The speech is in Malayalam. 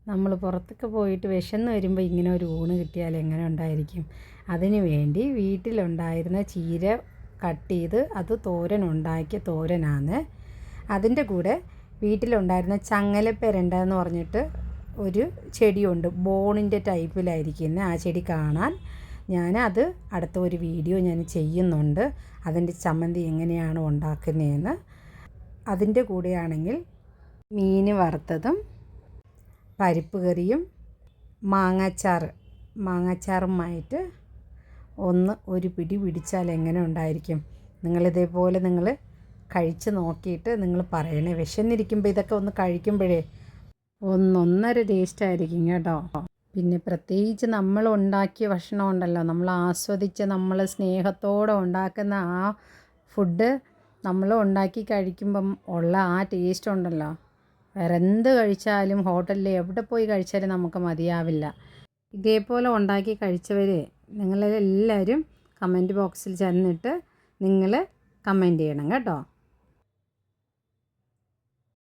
നമ്മൾ പുറത്തൊക്കെ പോയിട്ട് വിശന്ന് വരുമ്പോൾ ഇങ്ങനെ ഒരു ഊണ് കിട്ടിയാൽ എങ്ങനെ ഉണ്ടായിരിക്കും. അതിന് വേണ്ടി വീട്ടിലുണ്ടായിരുന്ന ചീര കട്ട് ചെയ്ത് അത് തോരനുണ്ടാക്കിയ തോരനാണ്. അതിൻ്റെ കൂടെ വീട്ടിലുണ്ടായിരുന്ന ചങ്ങലപ്പെരണ്ട എന്ന് പറഞ്ഞിട്ട് ഒരു ചെടിയുണ്ട്, ബോണിൻ്റെ ടൈപ്പിലായിരിക്കുന്നത്. ആ ചെടി കാണാൻ അത് അടുത്ത ഒരു വീഡിയോ ഞാൻ ചെയ്യുന്നുണ്ട്, അതിൻ്റെ ചമ്മന്തി എങ്ങനെയാണ് ഉണ്ടാക്കുന്നതെന്ന്. അതിൻ്റെ കൂടെയാണെങ്കിൽ മീൻ വറുത്തതും പരിപ്പ് കറിയും മാങ്ങാച്ചാറുമായിട്ട് ഒരു പിടി പിടിച്ചാൽ എങ്ങനെ ഉണ്ടായിരിക്കും. നിങ്ങളിതേപോലെ കഴിച്ച് നോക്കിയിട്ട് നിങ്ങൾ പറയണേ. വിശന്നിരിക്കുമ്പോൾ ഇതൊക്കെ ഒന്ന് കഴിക്കുമ്പോഴേ ഒന്നൊന്നര ടേസ്റ്റായിരിക്കും കേട്ടോ. പിന്നെ പ്രത്യേകിച്ച് നമ്മൾ ഉണ്ടാക്കിയ ഭക്ഷണം ഉണ്ടല്ലോ, നമ്മൾ ആസ്വദിച്ച് നമ്മൾ സ്നേഹത്തോടെ ഉണ്ടാക്കുന്ന ആ ഫുഡ് നമ്മൾ ഉണ്ടാക്കി കഴിക്കുമ്പം ഉള്ള ആ ടേസ്റ്റ് ഉണ്ടല്ലോ, വേറെ എന്ത് കഴിച്ചാലും ഹോട്ടലിൽ എവിടെ പോയി കഴിച്ചാലും നമുക്ക് മതിയാവില്ല. ഇതേപോലെ ഉണ്ടാക്കി കഴിച്ചവർ നിങ്ങളെല്ലാവരും കമൻറ്റ് ബോക്സിൽ ചെന്നിട്ട് നിങ്ങൾ കമൻറ്റ് ചെയ്യണം കേട്ടോ.